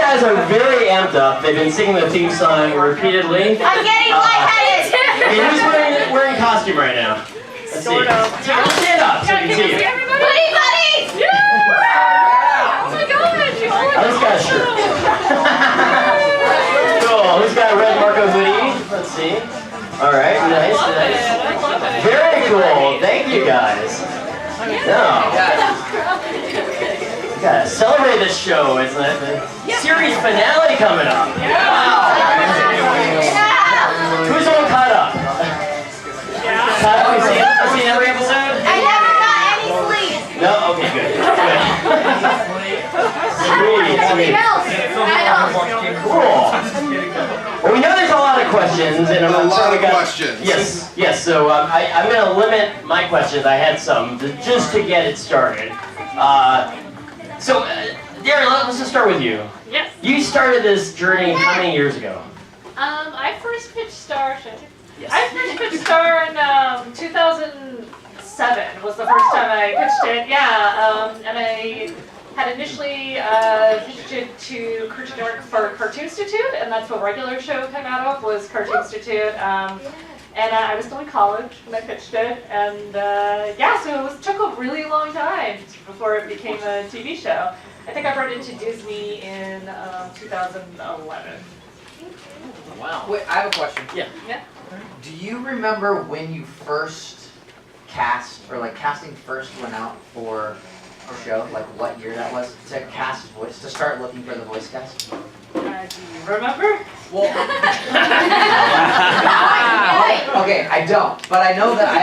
guys are very amped up. They've been singing the theme song repeatedly. I'm getting lightheaded. Okay, who's wearing costume right now? Let's Sort see. of. Stand up so we can see you. Everybody? Buddies! Yeah! Oh my gosh! You all I just got a shirt. Cool. Who's got a red Marco hoodie? Let's see. All right. Nice. I love it. Very cool. Thank you guys. No. We gotta celebrate this show. It's the series finale coming up. Wow. Who's all caught up? Caught up? You seen every episode? I never got any sleep. No? Okay, good. Sweet. Cool. Well, we know there's a lot of questions, and I'm sure we got questions. Yes. So I'm going to limit my questions. I had some just to get it started. Darren, let's just start with you. Yes. You started this journey how many years ago? I first pitched Star. Yes. I first pitched Star in 2007 was the first time I pitched it. Yeah, and I had initially pitched it to Cartoon Network for Cartoon Institute, and that's what regular show came out of was Cartoon Institute. And I was still in college when I pitched it, and so it took a really long time before it became a TV show. I think I brought it to Disney in 2011. Wow. Wait, I have a question. Yeah. Do you remember when you first cast, or like casting first went out for a show? Like what year that was to cast voice, to start looking for the voice cast? Do you remember? Well, okay, I don't, but I know that I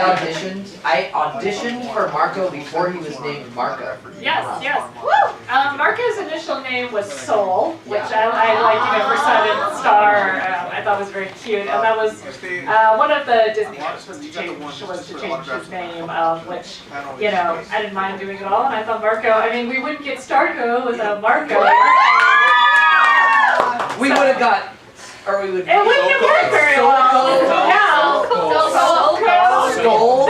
auditioned for Marco before he was named Marco. Yes. Woo! Marco's initial name was Soul, which I like, for Sun and Star. I thought was very cute, and that was one of the Disney hopes was to change his name, which I didn't mind doing it all, and I thought Marco. I mean, we wouldn't get Starco without Marco. We would have got, or we would. It wouldn't have worked very well. Skull.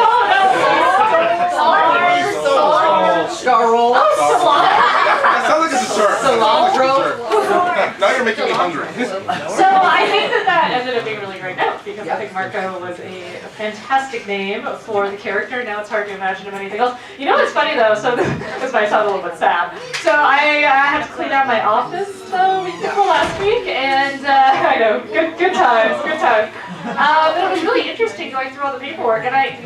Scarroll. That sounds like it's a shirt. Cilantro. Now you're making me hungry. So I think that ended up being a really great note because I think Marco was a fantastic name for the character. Now it's hard to imagine him anything else. You know what's funny though? So this might sound a little bit sad. So I had to clean out my office last week, and I know, good times. But it was really interesting going through all the paperwork, and I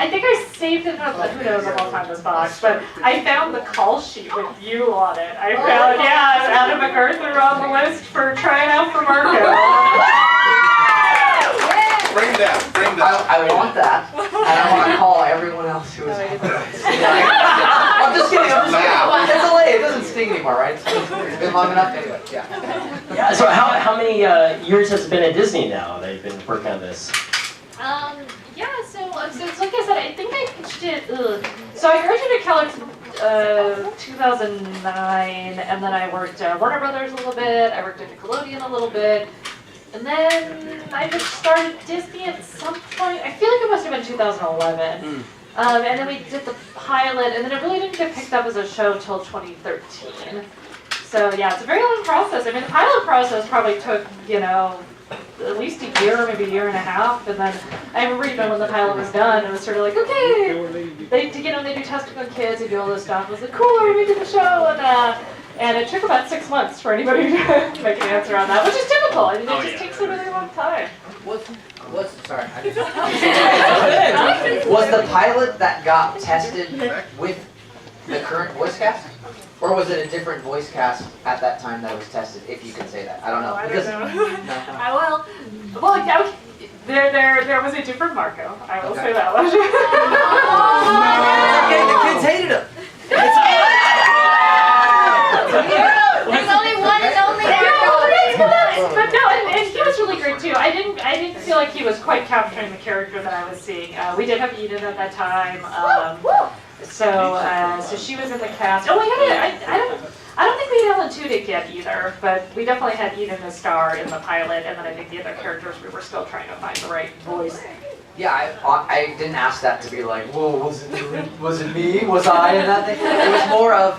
think I saved it, who knows, a long time in this box, but I found the call sheet with you on it. I found, Adam MacArthur on the list for trying out for Marco. Bring that. I want that, and I want to call everyone else who was on the list. I'm just kidding. It's delayed. It doesn't sting anymore, right? It's been long enough anyway. Yeah. So how many years has it been at Disney now? They've been working on this. So like I said, I think I pitched it. So I graduated college 2009, and then I worked at Warner Brothers a little bit. I worked at Nickelodeon a little bit, and then I just started Disney at some point. I feel like it must have been 2011. And then we did the pilot, and then it really didn't get picked up as a show until 2013. So it's a very long process. I mean, the pilot process probably took, at least a year, maybe a year and a half. And then I remember, when the pilot was done, it was sort of like, okay, they do testing on kids, they do all this stuff. I was like, cool, we're making the show, and it took about 6 months for anybody to make an answer on that, which is typical. I mean, it just takes a really long time. Sorry. Was the pilot that got tested with the current voice cast? Or was it a different voice cast at that time that was tested, if you can say that? I don't know. I don't know. There was a different Marco. I will say that much. Okay, the kids hated him. There's only one and only But no, and he was really great too. I didn't feel like he was quite capturing the character that I was seeing. We did have Eden at that time. So she was in the cast. Oh, we had I don't think we had Ellen Tudyk yet either, but we definitely had Eden the Star in the pilot, and then I think the other characters we were still trying to find the right voice. Yeah, I didn't ask that to be like, whoa, was it me? Was I in that thing? It was more of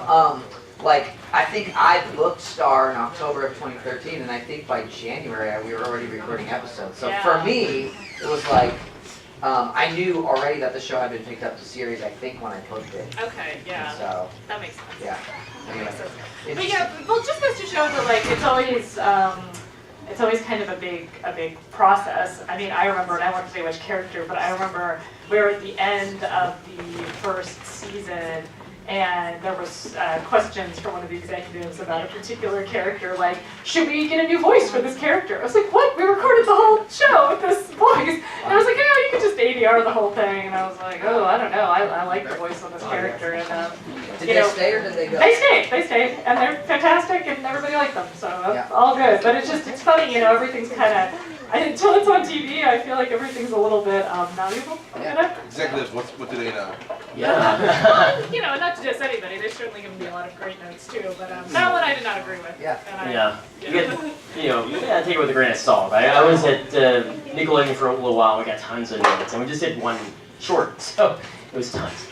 like I think I booked Star in October of 2013, and I think by January we were already recording episodes. So for me, it was like, I knew already that the show had been picked up to series, I think, when I booked it. Okay, yeah. So, That makes sense. yeah. Anyway. But yeah, well, it just goes to show that like it's always kind of a big process. I mean, I remember, and I won't say which character, but I remember we were at the end of the first season, and there was questions from one of the executives about a particular character, like, should we get a new voice for this character? I was like, what? We recorded the whole show with this voice. And I was like, you could just ADR the whole thing. And I was like, oh, I don't know. I like the voice on this character. And did they stay or did they go? They stayed, and they're fantastic, and everybody liked them, so that's all good. But it's funny, everything's kind of, until it's on TV, I feel like everything's a little bit malleable, Executives, what do they know? Yeah. Well, not to diss anybody, they've certainly given me a lot of great notes too, but that one I did not agree with. Yeah. You gotta take it with a grain of salt. I was at Nickelodeon for a little while. We got tons of notes, and we just did one short, so it was tons.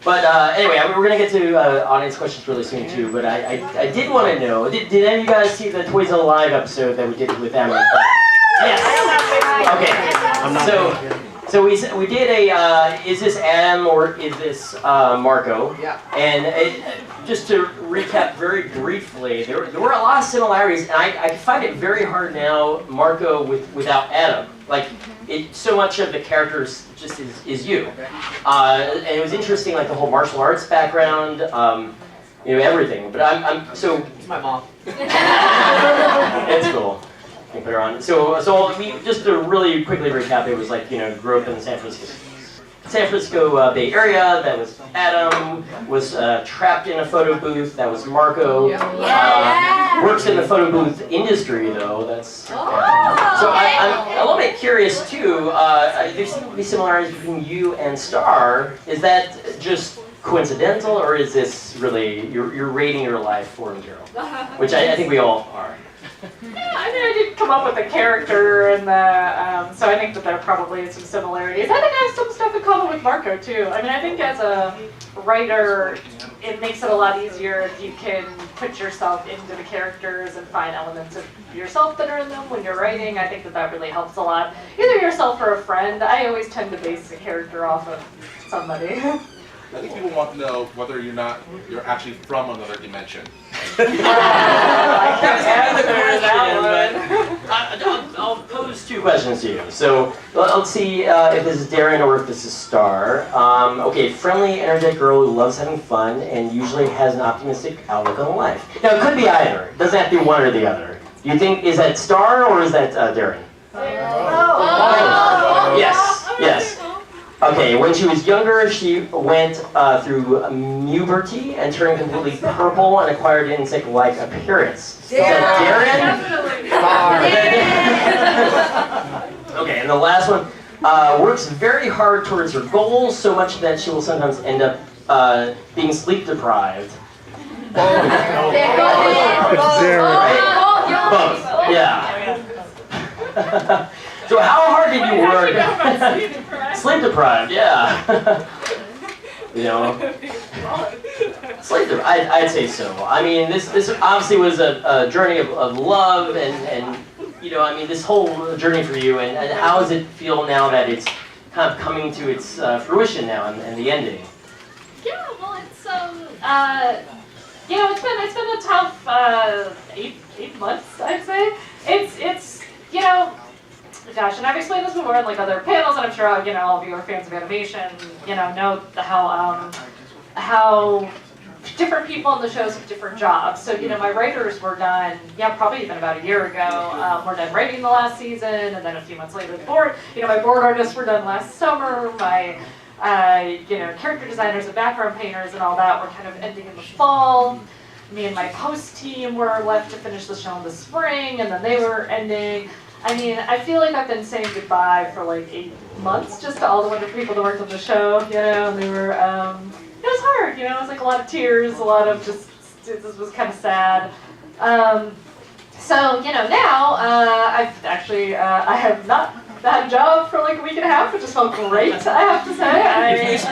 But anyway, we're gonna get to audience questions really soon too. But I did want to know, did any of you guys see the Toys Alive episode that we did with Emily? Yes. Okay. So we did a is this Adam or is this Marco? Yeah. And just to recap very briefly, there were a lot of similarities, and I find it very hard now, Marco without Adam. Like, so much of the characters just is you. And it was interesting, like the whole martial arts background, everything. But I'm so. It's my mom. It's cool. You can put her on. So we, just to really quickly recap, it was like, grew up in the San Francisco Bay Area. That was Adam. Was trapped in a photo booth. That was Marco. Works in the photo booth industry, though. That's. So I'm a little bit curious too. There seem to be similarities between you and Star. Is that just coincidental, or is this really you're rating your life for him, Gerald? Which I think we all are. Yeah, I mean, I did come up with the character, and so I think that there probably is some similarities. I think I have some stuff in common with Marco too. I mean, I think as a writer, it makes it a lot easier if you can put yourself into the characters and find elements of yourself that are in them when you're writing. I think that really helps a lot. Either yourself or a friend. I always tend to base a character off of somebody. I think people want to know whether you're actually from another dimension. I can't answer that one. I'll pose two questions to you. So let's see if this is Darren or if this is Star. Okay, friendly, energetic girl who loves having fun and usually has an optimistic outlook on life. Now, it could be either. It doesn't have to be one or the other. Do you think, is that Star or is that Darren? Yes. Okay, when she was younger, she went through puberty and turned completely purple and acquired an insect-like appearance. Is that Darren? Okay, and the last one, works very hard towards her goals, so much that she will sometimes end up being sleep deprived. Both, yeah. So how hard did you work? Sleep deprived, yeah. Sleep deprived, I'd say so. I mean, this obviously was a journey of love and this whole journey for you, and how does it feel now that it's kind of coming to its fruition now and the ending? Yeah, well, it's been a tough 8 months, I'd say. It's gosh, and I've explained this before in like other panels, and I'm sure all of you are fans of animation, know how different people in the shows have different jobs. So my writers were done, probably even about a year ago. We're done writing the last season, and then a few months later the board. My board artists were done last summer. My character designers and background painters and all that were kind of ending in the fall. Me and my post team were left to finish the show in the spring, and then they were ending. I mean, I feel like I've been saying goodbye for like 8 months just to all the wonderful people that worked on the show, and they were, it was hard, it was like a lot of tears, a lot of this was kind of sad. So, now, I've actually, I have not that job for like a week and a half, it just felt great, I have to say. It's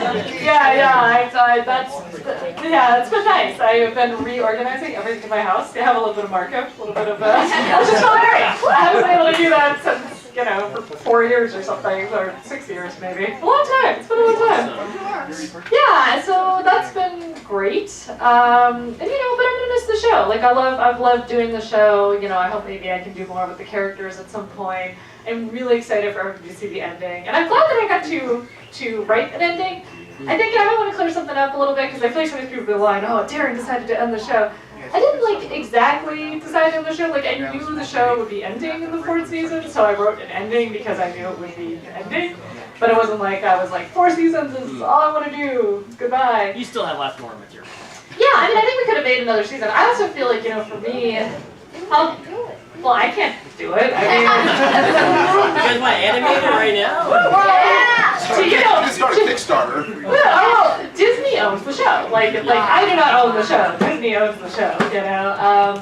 been nice. I've been reorganizing everything in my house. I have a little bit of markup, a little bit of, it's just felt great. I haven't been able to do that since, you know, for 4 years or something, or 6 years maybe. A long time, it's been a long time. Yeah, so that's been great. And you know, but I'm gonna miss the show. Like I've loved doing the show. You know, I hope maybe I can do more with the characters at some point. I'm really excited for everybody to see the ending, and I'm glad that I got to write an ending. I think I might want to clear something up a little bit because I feel like so many people be like, "Oh, Darren decided to end the show." I didn't like exactly decide to end the show. Like I knew the show would be ending in the 4th season, so I wrote an ending because I knew it would be an ending. But it wasn't like I was like 4 seasons is all I want to do. Goodbye. You still have lots more material. Yeah, I mean, I think we could have made another season. I also feel like, you know, for me, well, I can't do it. I mean, You guys want to animate it right now? so, you know, You can start a Kickstarter. well, Disney owns the show. Like I do not own the show. Disney owns the show. You know.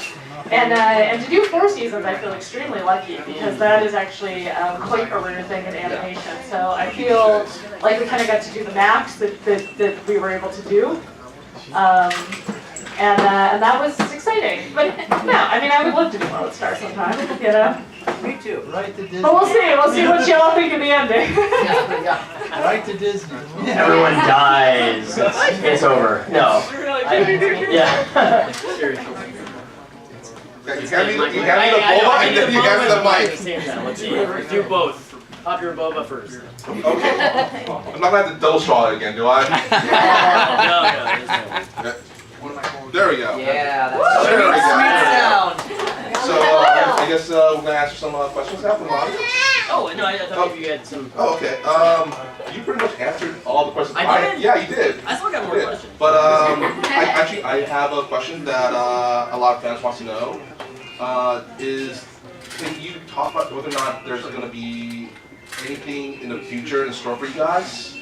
And to do 4 seasons, I feel extremely lucky because that is actually quite a rare thing in animation. So I feel like we kind of got to do the max that we were able to do. And that was exciting. But no, I mean, I would love to do more with Star sometime, you know? Me too. Right to Disney. But we'll see what y'all think of the ending. Right to Disney. Everyone dies. It's over. No. Yeah. You hand me the boba and then you hand me the mic. Let's see. Do both. Pop your boba first. Okay. I'm not gonna have to double straw it again, do I? No. There we go. Yeah, There we that's go. sweet sound. So I guess we're gonna answer some questions now from the audience. Oh, no, I thought maybe you had some. Oh, okay. You pretty much answered all the questions. I did? Yeah, you did. I still got more You did. questions. But I have a question that a lot of fans want to know. Can you talk about whether or not there's going to be anything in the future in store for you guys?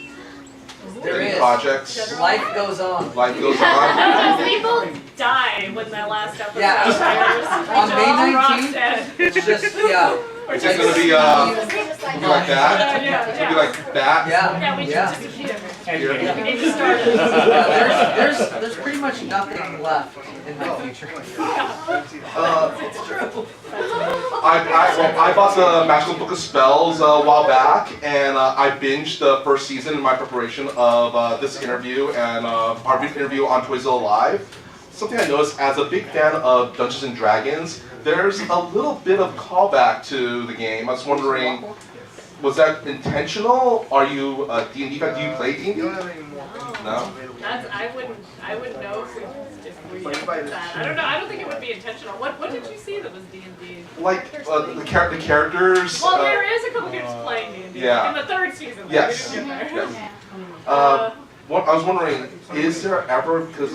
There Any is. projects? Life goes on. Life goes on. People die when that last episode Yeah. airs. On May Rock's 19th, dead. it's just, yeah. It's just going to be like that. Yeah. It'll be like that. Yeah, we Yeah. just disappeared. Here. It just started. Yeah, there's pretty much nothing left in the future. It's true. I bought the Magical Book of Spells a while back, and I binged the first season in my preparation of this interview and our brief interview on Toy Zilla Live. Something I noticed as a big fan of Dungeons and Dragons, there's a little bit of callback to the game. I was wondering, was that intentional? Are you a D&D fan? Do you play D&D? No? I wouldn't know if we did that. I don't know. I don't think it would be intentional. What did you see that was D&D? Like the characters. Well, there is a couple people playing D&D. Yeah. In the 3rd season. Yes. We didn't get there. Yes. I was wondering, is there ever, because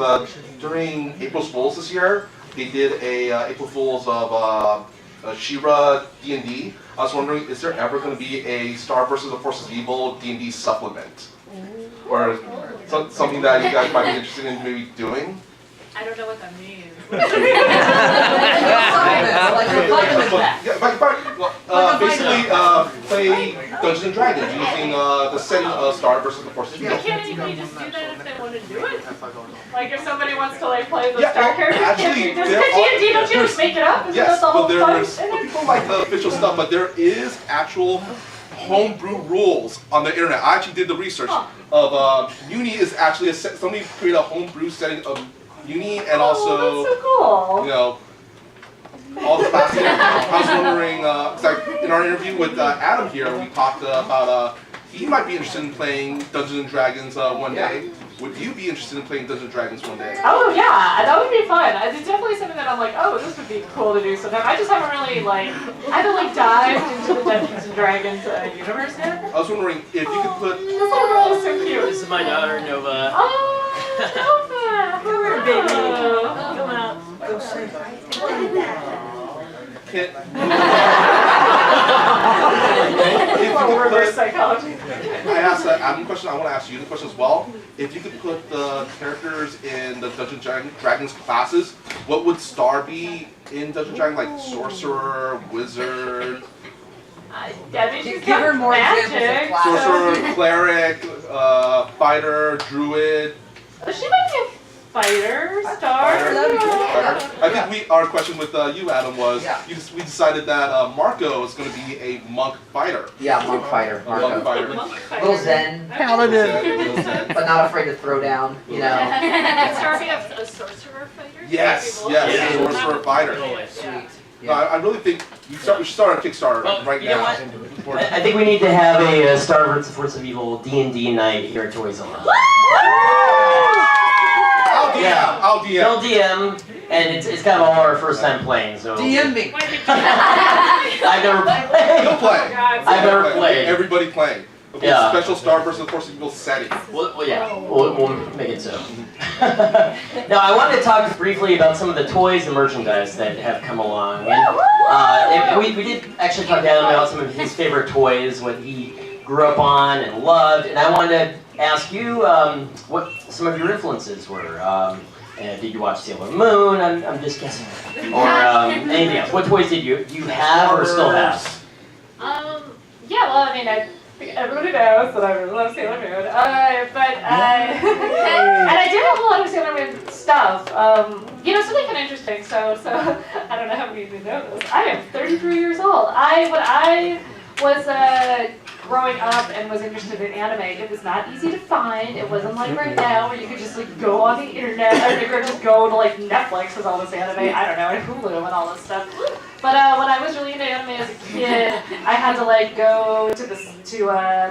during April Fools this year, they did a April Fools of She-Ra D&D. I was wondering, is there ever going to be a Star vs. the Forces of Evil D&D supplement? Or something that you guys might be interested in maybe doing? I don't know what that means. Basically, play Dungeons and Dragons using the setting of Star vs. the Forces of Evil. Can't anybody just do that if they want to do it? Like if somebody wants to like play the Yeah, Star well, character, actually, does there D&D, don't you there's- just make it up? Isn't Yes, that the whole but there's fun? but people like the official stuff, but there is actual homebrew rules on the internet. I actually did the research of Uni is actually somebody created a homebrew setting of Uni and also That's so cool. you know all the classes. I was wondering, in our interview with Adam here, we talked about he might be interested in playing Dungeons and Dragons one day. Would you be interested in playing Dungeons and Dragons one day? Oh yeah, that would be fun. It's definitely something that I'm like, oh, this would be cool to do sometime. I just haven't really I haven't dived into the Dungeons and Dragons universe yet. I was wondering if you could put. This little girl is so cute. This is my daughter, Nova. Oh, Nova. Come here, baby. Oh. Come out. Go say Reverse psychology. I asked Adam a question. I want to ask you the question as well. If you could put the characters in the Dungeons and Dragons classes, what would Star be in Dungeons and Dragons? Like sorcerer, wizard. I mean, she's Give her got more examples of magic. classes. Sorcerer, cleric, fighter, druid. She might be a fighter, star. Fighter, that'd be cool. Yeah. I think our question with you, Adam, was Yeah. we decided that Marco is going to be a monk fighter. Yeah, monk fighter. A monk Marco. fighter. Little zen, Paladin. but not afraid to throw down. You know. And Starby have a sorcerer fighter? Yes, Maybe yes, Yeah. sorcerer fighter. Sweet. No, I really think we should start on Kickstarter Well, right you know now. what? I think we need to have a Star vs. Force of Evil D&D night here at Toys R Us. I'll DM. Yeah. I'll DM. They'll DM, and it's kind of all our first time playing, so. DM me. I've never He'll played. play. I've never played. Everybody playing. It'll be Yeah. a special Star vs. Force of Evil setting. Well, yeah, we'll make it so. Now, I wanted to talk briefly about some of the toys and merchandise that have come along. And we did actually talk to Adam about some of his favorite toys, what he grew up on and loved. And I wanted to ask you what some of your influences were. Did you watch Sailor Moon? I'm just guessing. Or anything else. What toys did you have or still have? Yeah, well, I mean, everybody knows that I really love Sailor Moon, and I did have a lot of Sailor Moon stuff. You know, something kind of interesting. So I don't know how many of you know this. I am 33 years old. When I was growing up and was interested in anime, it was not easy to find. It wasn't like right now where you could just like go on the internet or just go to like Netflix with all this anime. I don't know, and Hulu and all this stuff. But when I was really into anime as a kid, I had to like go to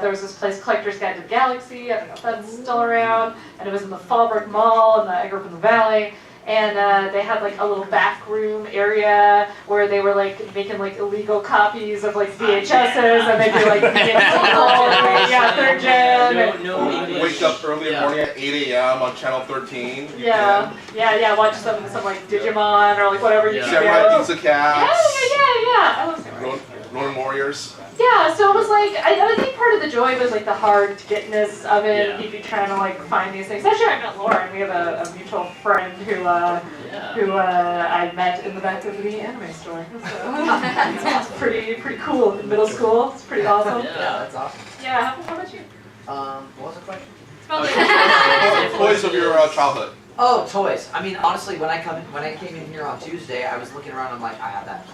there was this place, Collector's Guide to the Galaxy. I don't know if that's still around, and it was in the Fallbrook Mall, and I grew up in the Valley. And they had like a little back room area where they were like making like illegal copies of like VHSs, and they'd be like, yeah, third gen. No English. Wake up early in the morning at 8 a.m. on channel 13. Yeah, watch some like Digimon or like whatever you Yeah. do. Samurai Pizza Yeah. Cats. I love Samurai. Ronin Warriors. Yeah, so it was like, I think part of the joy was like the hard to getness of it. Yeah. You'd be trying to like find these things. Actually, I met Lauren. We have a mutual friend who I met in the back of the anime store. So it's pretty cool in middle school. It's pretty awesome. Yeah, that's awesome. Yeah, how about you? What was the question? Toys of your childhood. Oh, toys. I mean, honestly, when I came in here on Tuesday, I was looking around. I'm like, I have that.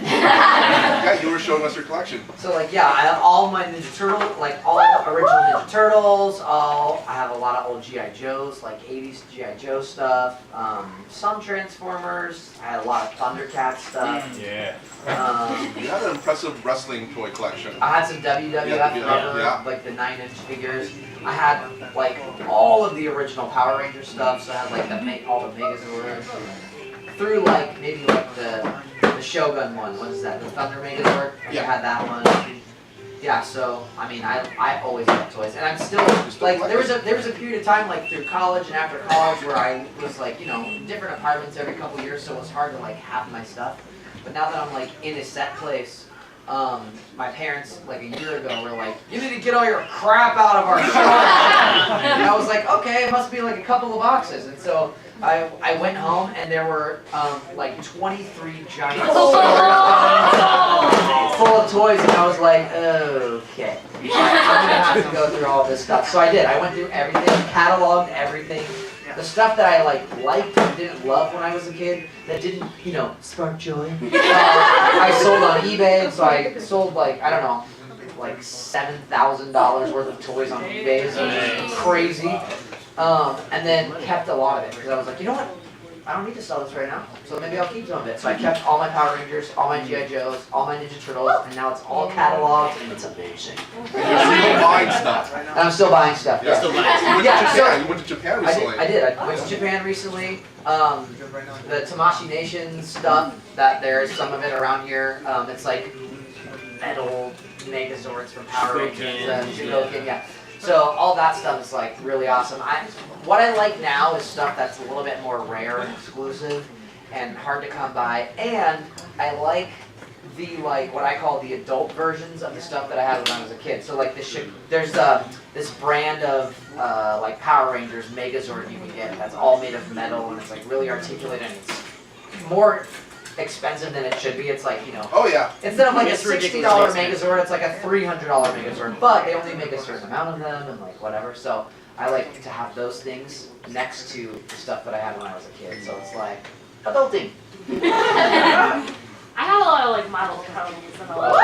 Yeah, you were showing us your collection. So like, yeah, I have all my Ninja Turtle, like all original Ninja Turtles. I have a lot of old GI Joes, like 80s GI Joe stuff. Some Transformers. I had a lot of Thundercats stuff. Yeah. You had an impressive wrestling toy collection. I had some WWF Yeah, rubber, yeah. like the 9-inch figures. I had like all of the original Power Ranger stuff, so I had like all the Megazords. Through like maybe like the Shogun one. What is that? The Thunder Megazord. Yeah. I had that one. Yeah. So I mean, I always had toys, and I'm still like there was a period of time like through college and after college where I was like in different apartments every couple of years, so it was hard to like have my stuff. But now that I'm like in a set place. My parents, like a year ago, were like, you need to get all your crap out of our store. And I was like, okay, it must be like a couple of boxes. And so I went home and there were like 23 giant stores full of toys. And I was like, okay, I'm going to have to go through all this stuff. So I did. I went through everything, cataloged everything. The stuff that I liked and didn't love when I was a kid, that didn't, spark joy. I sold on eBay, and so I sold like $7,000 worth of toys on eBay. So it was crazy. And then kept a lot of it because I was like, you know what? I don't need to sell this right now, so maybe I'll keep some of it. So I kept all my Power Rangers, all my GI Joes, all my Ninja Turtles, and now it's all cataloged, and it's amazing. And you're still buying stuff. And I'm still buying stuff. Yeah. Still buying. You went to Japan recently. I did. I went to Japan recently. The Tamashii Nation stuff, that there's some of it around here. It's like metal Megazords from Power Rangers, Shogoken, yeah. So all that stuff is like really awesome. What I like now is stuff that's a little bit more rare and exclusive and hard to come by. And I like the what I call the adult versions of the stuff that I had when I was a kid. So like there's this brand of like Power Rangers Megazord you can get that's all made of metal and it's like really articulated and it's more expensive than it should be. It's like, you know, Oh yeah. instead of like a It's $60 ridiculously Megazord, it's like a $300 Megazord, but they only make a certain amount of them and like whatever. So I like to have those things next to the stuff that I had when I was a kid. So it's like adulting. I had a lot of like model ponies and a lot of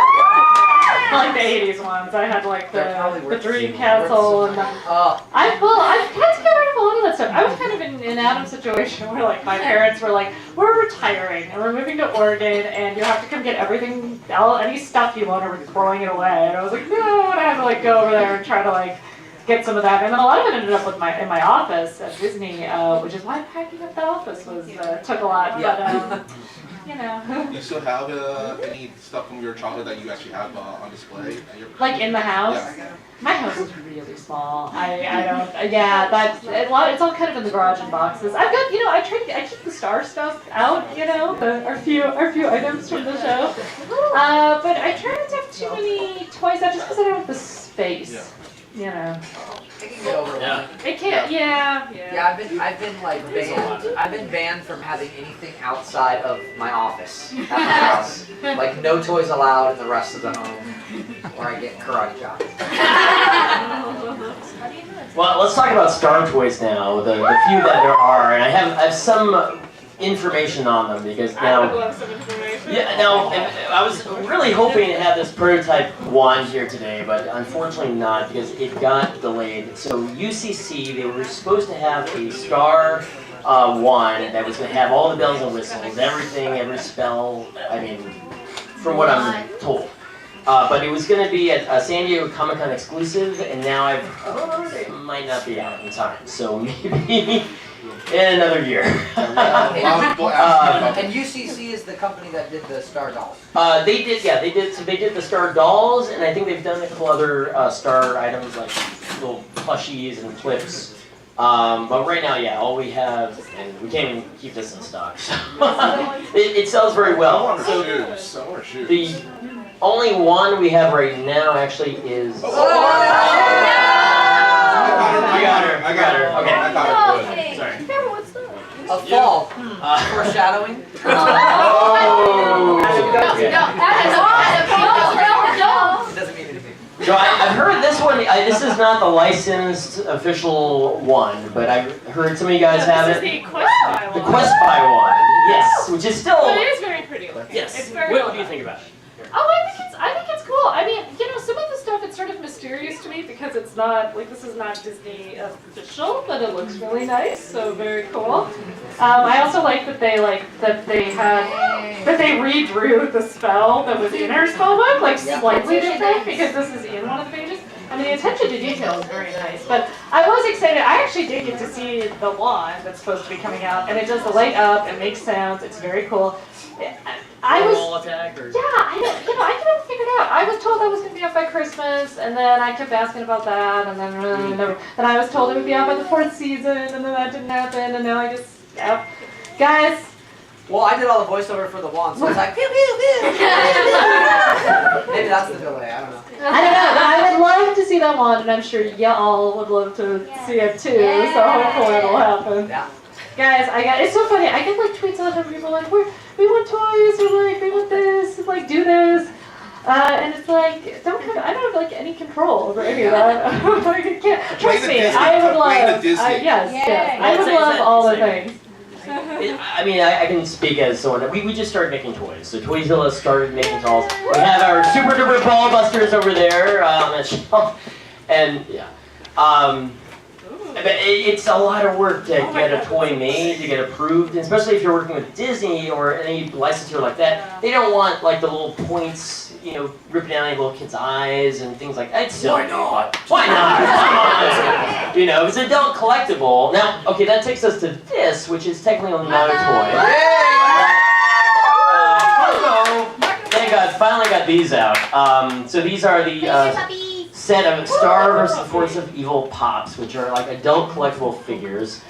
like the 80s ones. I had like They're probably the worth Dream seeing. Castle and Oh, I've had to get rid of a lot of that stuff. I was kind of in Adam's situation where like my parents were like, we're retiring and we're moving to Oregon and you have to come get everything, any stuff you want, or we're throwing it away. And I was like, no, and I had to like go over there and try to like get some of that. And then a lot of it ended up with in my office at Disney, which is why packing up the office was took a lot. But you know. You still have any stuff from your childhood that you actually have on display? At your Like in the house? Yeah. My house is really small. I don't, yeah, that's, it's all kind of in the garage and boxes. I've got, you know, I keep the star stuff out, you know, our few items from the show. But I try not to have too many toys out just because I don't have the space, you know. it can get overwhelming. It can't, yeah. Yeah, I've been like banned. I've been banned from having anything outside of my office at my house. Like no toys allowed in the rest of the home, or I get karate chopped. Well, let's talk about Star Toys now, the few that there are, and I have some information on them because I would now, love some information. yeah, now I was really hoping to have this prototype wand here today, but unfortunately not because it got delayed. So UCC, they were supposed to have a Star wand that was going to have all the bells and whistles, everything, every spell. I mean, from what I'm told. But it was going to be a San Diego Comic-Con exclusive, and now it might not be out in time. So maybe in another year. A lot of people ask me about And UCC is the company that did the Star Dolls. They did. So they did the Star dolls, and I think they've done a couple other Star items like little plushies and clips. But right now, yeah, all we have, and we can't even keep this in stock. So it sells very I well. want So shoes. I want shoes. the only one we have right now actually is. Oh, I got her. Okay. I got her. Good. Sorry. A fall. Foreshadowing. Oh. Okay. It doesn't mean anything. So I've heard this one. This is not the licensed official one, but I've heard some of you guys have This it. is the Quest Buy The one. Quest Buy one, yes, which is still. But it is very pretty looking. Yes. It's very What well do you done. think about it? Oh, I think it's cool. I mean, you know, some of the stuff it's sort of mysterious to me because it's not like this is not Disney official, but it looks really nice. So very cool. I also like that they redrew the spell that was in her spell book, like slightly different because this is in one of the pages. I mean, the attention to detail is very nice, but I was excited. I actually did get to see the wand that's supposed to be coming out, and it does the light up, it makes sounds, it's very cool. I was, Wall attack or? yeah, I couldn't figure it out. I was told I was going to be out by Christmas, and then I kept asking about that, and then I was told it would be out by the 4th season, and then that didn't happen, and now I just, yep. Guys, Well, I did all the voiceover for the wand, so it's like pew pew pew. Maybe that's the delay. I don't know. I don't know, but I would love to see that wand, and I'm sure y'all would love to see it too, so hopefully it'll happen. Yeah. Guys, it's so funny, I get like tweets all the time from people like, we want toys, or like, we want this, like, do this. And it's like, I don't have like any control over any of that. Like, I can't, trust me, I would love, yes, I would love all the things. I mean, I can speak as someone. We just started making toys. So Toy Zilla started making dolls. We have our super duper ball busters over there on the shelf, and yeah. But it's a lot of work to get a toy made, to get approved, and especially if you're working with Disney or any licensor like that. They don't want like the little points, you know, ripping out any little kid's eyes and things like that. It's silly. Why not? Why not? Come on. You know, it's an adult collectible. Now, okay, that takes us to this, which is technically not a toy. Funko, thank God, finally got these out. So these are the set of Star vs. Force of Evil Pops, which are like adult collectible figures,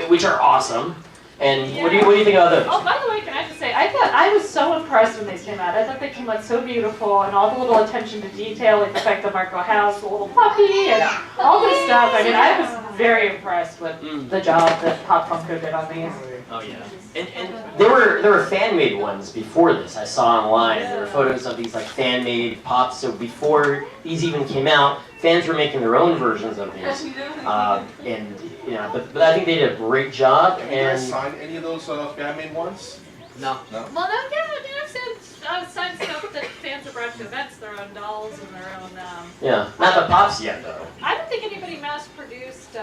which are awesome. And what do you think about those? Oh, by the way, can I just say, I was so impressed when these came out. I thought they came out so beautiful, and all the little attention to detail, like the fact that Marco has the little puppy, and all this stuff. I mean, I was very impressed with the job that Pop Funko did on these. Oh yeah, and there were fan made ones before this. I saw online. There were photos of these like fan made pops. So before these even came out, fans were making their own versions of these. And but I think they did a great job. Have you guys signed any of those fan made ones? No. Well, no, yeah, I mean, I've signed stuff that fans have brought to events, their own dolls and their own. Yeah, not the pops yet though. I don't think anybody mass produced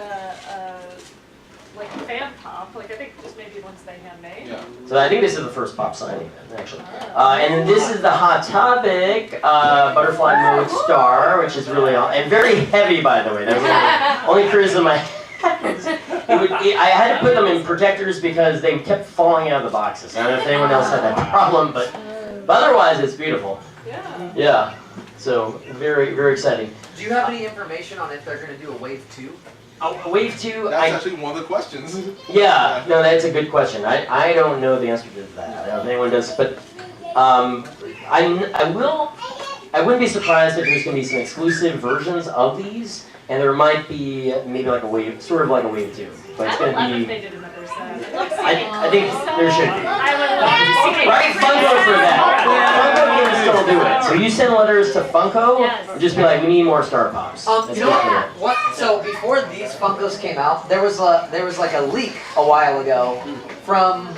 like a fan pop. Like I think just maybe ones they handmade. Yeah. So I think this is the first pop signing actually. And then this is the Hot Topic butterfly mode star, which is really and very heavy by the way. That was the only criticism I had. I had to put them in protectors because they kept falling out of the boxes. I don't know if anyone else had that problem, but otherwise it's beautiful. Yeah. Yeah. So very, very exciting. Do you have any information on if they're going to do a wave 2? Wave 2, That's actually one of the questions. yeah, no, that's a good question. I don't know the answer to that. I don't know if anyone does, but I wouldn't be surprised if there's going to be some exclusive versions of these, and there might be maybe like a wave, sort of like a wave 2. But it's going to if be. they did another set. I think there should be. I would love to see it. Right, Funko for that. Funko can still do it. So you send letters to Funko, Yes. just be like, we need more star pops. That's You know basically what? So before these Funkos came out, there was like a leak a while ago from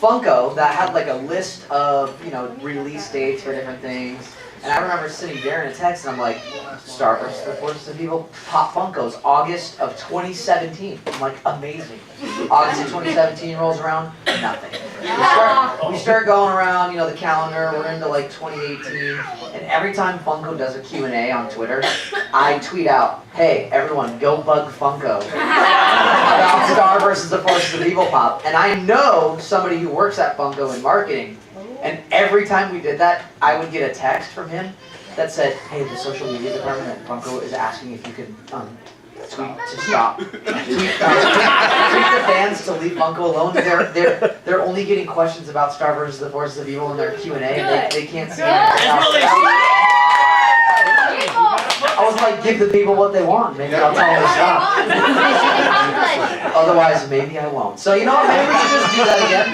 Funko that had like a list of release dates for different things. And I remember sitting there in a text and I'm like, Star vs. the Forces of Evil, Pop Funkos, August of 2017. I'm like, amazing. August of 2017 rolls around, nothing. We start going around, the calendar, we're into like 2018, and every time Funko does a Q&A on Twitter, I tweet out, hey, everyone, go bug Funko about Star vs. the Forces of Evil Pop. And I know somebody who works at Funko in marketing, and every time we did that, I would get a text from him that said, hey, the social media department at Funko is asking if you could tweet to stop. tweet the fans to leave Funko alone. They're only getting questions about Star vs. the Forces of Evil in their Q&A, and they can't see anything else. I was like, give the people what they want. Maybe I'll tell them to stop. Otherwise, maybe I won't. So maybe we should just do that again.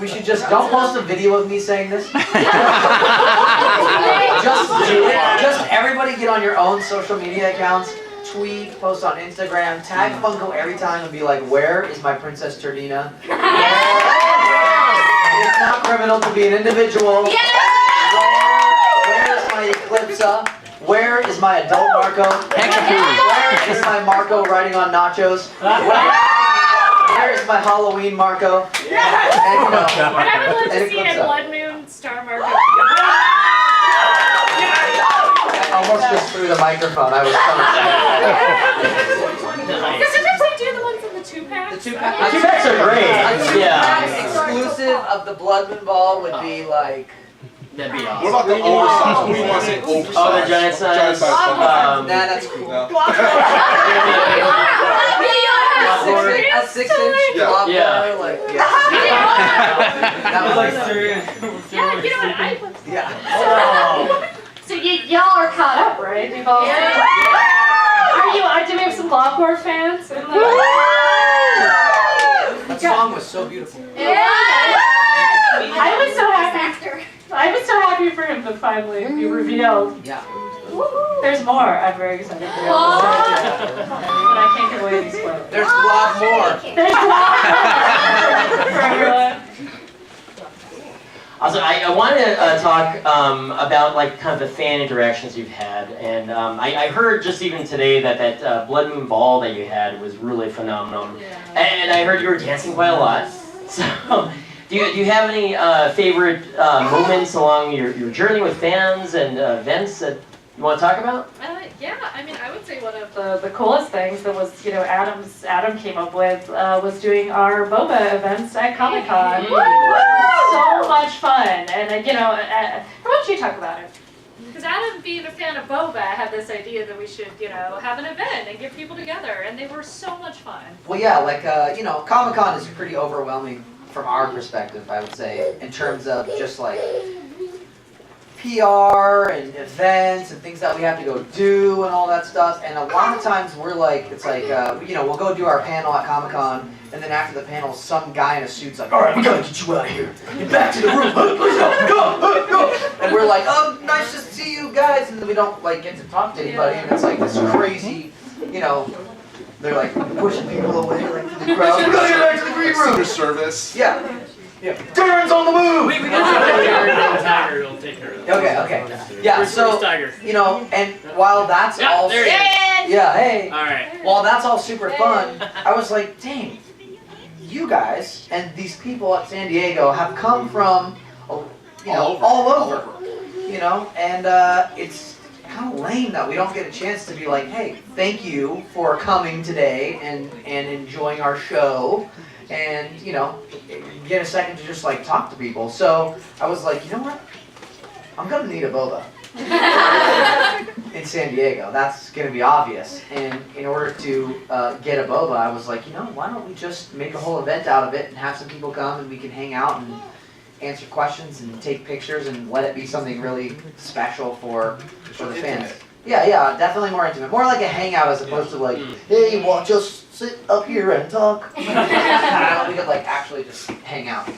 We should just, don't post a video of me saying this. Just do it. Just everybody get on your own social media accounts, tweet, post on Instagram, tag Funko every time and be like, where is my Princess Turdina? It's not criminal to be an individual. Where is my Eclipsa? Where is my adult Marco? Where is my Marco riding on nachos? Where is my Halloween Marco? And, I would love to see a Blood Moon Star Market. I almost just threw the microphone. I was so excited. Because sometimes they do the ones in the 2-packs. The 2-packs. 2-packs are great. Yeah. Exclusive of the Blood Moon Ball would be like. That'd be awesome. What about the oversized? We want to say oversized. Oh, the giant size. Funko. Nah, that's cool. No. A 6-inch block Yeah. like that was like Yeah, you know what? I would. yeah. So y'all are caught up, right? You've all seen. Do we have some Globcore fans? That song was so beautiful. I was so happy. I was so happy for him to finally be revealed. Yeah. There's more. I'm very excited for you. But I can't give away these spoilers. There's a lot more. There's more for everyone. Also, I want to talk about like kind of the fan interactions you've had, and I heard just even today that Blood Moon Ball that you had was really phenomenal, and I heard you were dancing quite a lot. So, do you have any favorite moments along your journey with fans and events that you want to talk about? Yeah, I mean, I would say one of The coolest things that was, Adam came up with was doing our boba events at Comic-Con. So much fun, and how about you talk about it? Because Adam, being a fan of boba, had this idea that we should, have an event and get people together, and they were so much fun. Well, yeah, like Comic-Con is pretty overwhelming from our perspective, I would say, in terms of just like PR and events and things that we have to go do and all that stuff. And a lot of times we're like, it's like, we'll go do our panel at Comic-Con, and then after the panel, some guy in a suit's like, all right, we gotta get you out of here. Get back to the room. Let's go. And we're like, oh, nice to see you guys. And then we don't like get to talk to anybody. And it's like this crazy, they're like pushing people away like to the crowd. We gotta get back to the green room. Secret service. Yeah. Darren's on the move! We got Tiger will take care of it. Okay. Yeah, so, Tiger? and while that's all... there he is. Yeah, hey. Alright. While that's all super fun, I was like, dang, you guys and these people at San Diego have come from, all over. And it's kind of lame that we don't get a chance to be like, hey, thank you for coming today and enjoying our show. And, get a second to just like talk to people. So I was like, you know what? I'm gonna need a boba in San Diego. That's gonna be obvious. And in order to get a boba, I was like, why don't we just make a whole event out of it and have some people come and we can hang out and answer questions and take pictures and let it be something really special for the fans. Yeah, definitely more intimate. More like a hangout as opposed to like, hey, well, just sit up here and talk. We could like actually just hang out.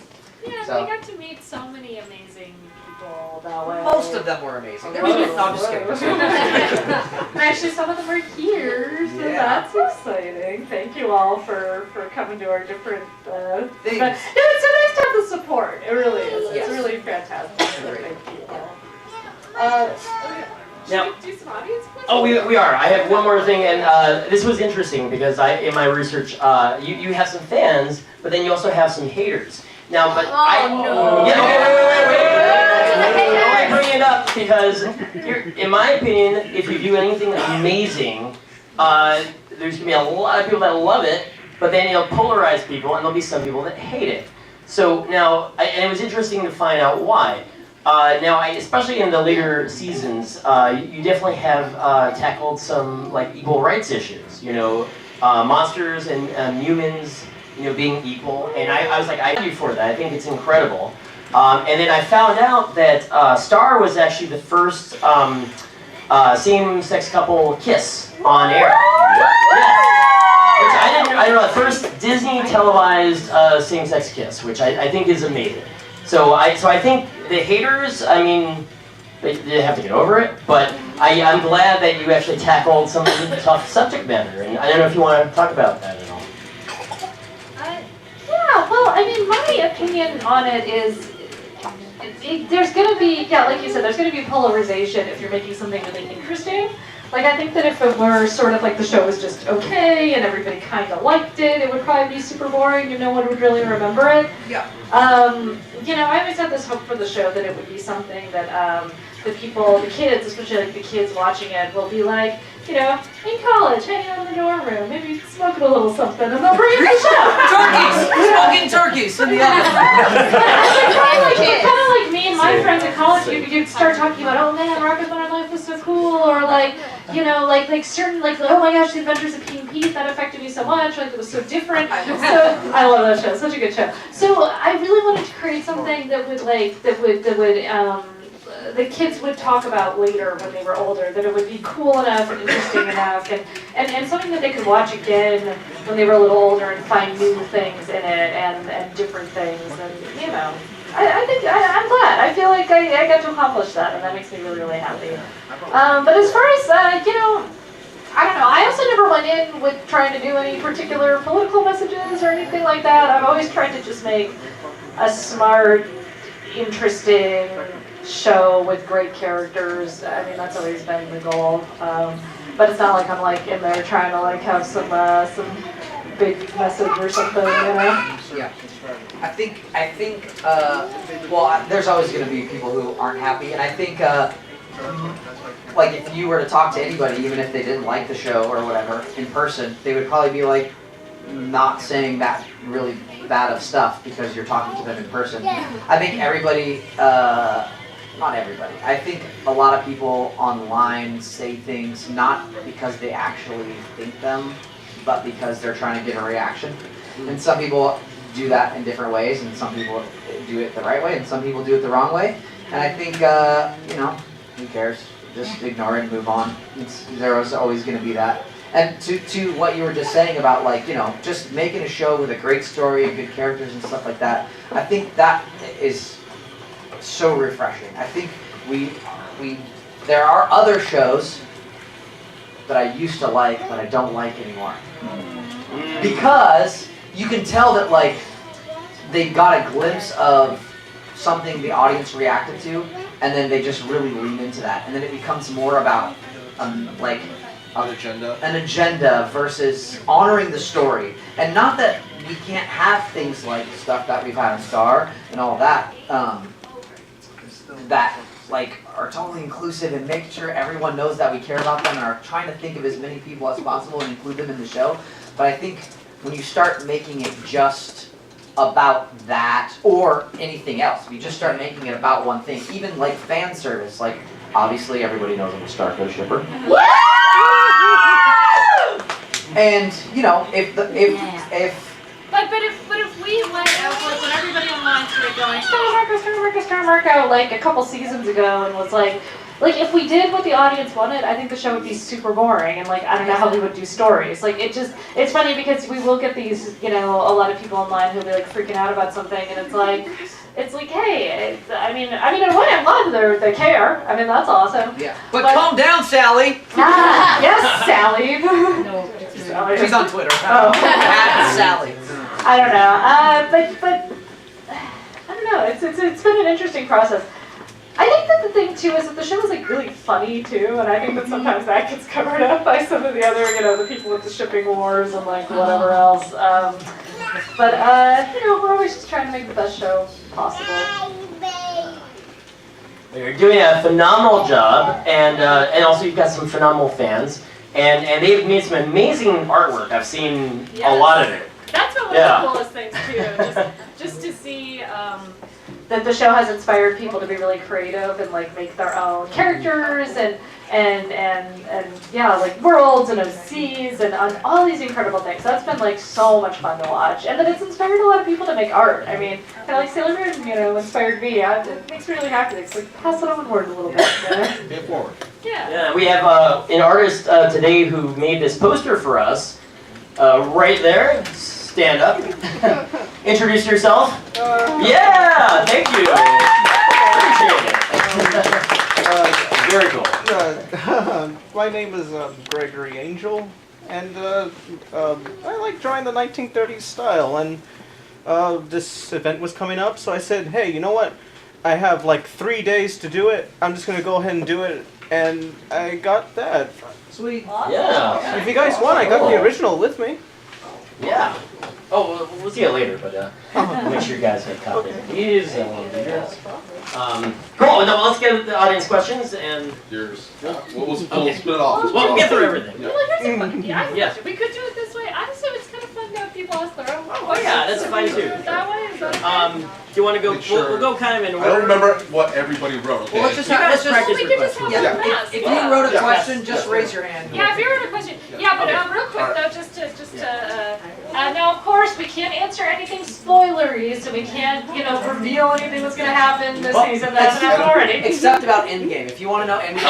Yeah, So- we got to meet so many amazing people that way. Most of them were amazing. No, I'm just kidding. And actually, some of them are here, so Yeah. that's exciting. Thank you all for coming to our different Things. events. No, it's so nice to have the support. It really is. Yes. It's really fantastic. So Great. thank you. Now- Should we do some audience questions? Oh, we are. I have one more thing, and this was interesting because in my research, you have some fans, but then you also have some haters. Now, but no. Yeah, wait. I bring it up because, in my opinion, if you do anything amazing, there's gonna be a lot of people that love it, but then you'll polarize people, and there'll be some people that hate it. So now, and it was interesting to find out why. Especially in the later seasons, you definitely have tackled some like equal rights issues. Monsters and humans, being equal. And I was like, I thank you for that. I think it's incredible. And then I found out that Star was actually the first same-sex couple kiss on air. Which I don't know, the first Disney televised same-sex kiss, which I think is amazing. So I think the haters, they have to get over it, but I'm glad that you actually tackled some of the tough subject matter, and I don't know if you want to talk about that at all. Yeah, well, my opinion on it is, there's going to be, like you said, there's going to be polarization if you're making something really interesting. Like, I think that if it were sort of like the show was just okay and everybody kind of liked it, it would probably be super boring and no one would really remember it. Yeah. I always had this hope for the show that it would be something that the kids, especially like the kids watching it, will be like, in college, hanging out in the dorm room, maybe smoking a little something, and they'll bring in the show. Turkeys! Smoking turkeys in the oven. Kind of like me and my friends at college, you'd start talking about, oh man, Rocket Thunder Life was so cool, or like certain, oh my gosh, The Adventures of King Pete, that affected me so much, like it was so different. So I love that show, such a good show. So I really wanted to create something that would the kids would talk about later when they were older, that it would be cool enough and interesting enough, and something that they could watch again when they were a little older and find new things in it and different things, and I think I'm glad. I feel like I got to accomplish that, and that makes me really, really happy. But as far as I don't know. I also never went in with trying to do any particular political messages or anything like that. I've always tried to just make a smart, interesting show with great characters. That's always been the goal. But it's not like I'm in there trying to have some big message or something, Yeah. I think, there's always going to be people who aren't happy, and I think, if you were to talk to anybody, even if they didn't like the show or whatever, in person, they would probably be not saying that really bad of stuff because you're talking to them in person. I think everybody, not everybody, I think a lot of people online say things not because they actually think them, but because they're trying to get a reaction. And some people do that in different ways, and some people do it the right way, and some people do it the wrong way. And I think, who cares? Just ignore it and move on. There's always going to be that. And to what you were just saying about just making a show with a great story and good characters and stuff like that, I think that is so refreshing. I think there are other shows that I used to like that I don't like anymore. Because you can tell that they got a glimpse of something the audience reacted to, and then they just really lean into that, and then it becomes more about an agenda versus honoring the story. And not that we can't have things like stuff that we've had on Star and all that, that are totally inclusive and make sure everyone knows that we care about them and are trying to think of as many people as possible and include them in the show. But I think when you start making it just about that or anything else, if you just start making it about one thing, even fan service, obviously everybody knows I'm a Starco shipper. And But if we went out when everybody online started going Star Marco, a couple seasons ago, and was if we did what the audience wanted, I think the show would be super boring, and I don't know how we would do stories. It's funny because we will get these, a lot of people online who'll be freaking out about something, and hey, in a way I'm glad they care. I mean, that's awesome. Yeah. But calm down, Sally. Yes, Sally. No, Sally. She's on Twitter. Oh. Sally. I don't know. But I don't know. It's been an interesting process. I think that the thing too is that the show is really funny too, and I think that sometimes that gets covered up by some of the other, the people with the shipping wars and whatever else. But we're always just trying to make the best show possible. You're doing a phenomenal job, and also you've got some phenomenal fans, and they've made some amazing artwork. I've seen a lot of it. That's one of the coolest things too, just to see. That the show has inspired people to be really creative and make their own characters and worlds and OCs and all these incredible things. That's been so much fun to watch, and then it's inspired a lot of people to make art. I mean, kind of Sailor Moon, inspired me. It makes me really happy. It's pass it onward a little bit. Get forward. Yeah, we have an artist today who made this poster for us. Right there. Stand up. Introduce yourself. Yeah, thank you. Appreciate it. Very cool. My name is Gregory Angel, and I like drawing the 1930s style. And this event was coming up, so I said, hey, you know what? I have 3 days to do it. I'm just going to go ahead and do it. And I got that. Sweet. Yeah. If you guys want, I got the original with me. Yeah. Oh, we'll see it later, but make sure you guys get copies of these and one of yours. Cool. No, let's get the audience questions and Yours. We'll split it off. we'll get through everything. Well, here's a fun. Yes. We could do it this way. Honestly, it's kind of fun to have people ask their own. Oh yeah, that's fine too. That way is that okay? Do you want to go? We'll go kind of in I order. don't remember what everybody wrote. Okay. Well, let's just practice we could your just have questions. a mess. If you wrote a question, just raise your hand. Yeah, if you wrote a question. Yeah, but real quick though, just to now of course we can't answer anything spoilery, so we can't reveal anything that's gonna happen this season that hasn't happened already. Except about Endgame. If you want to know Endgame.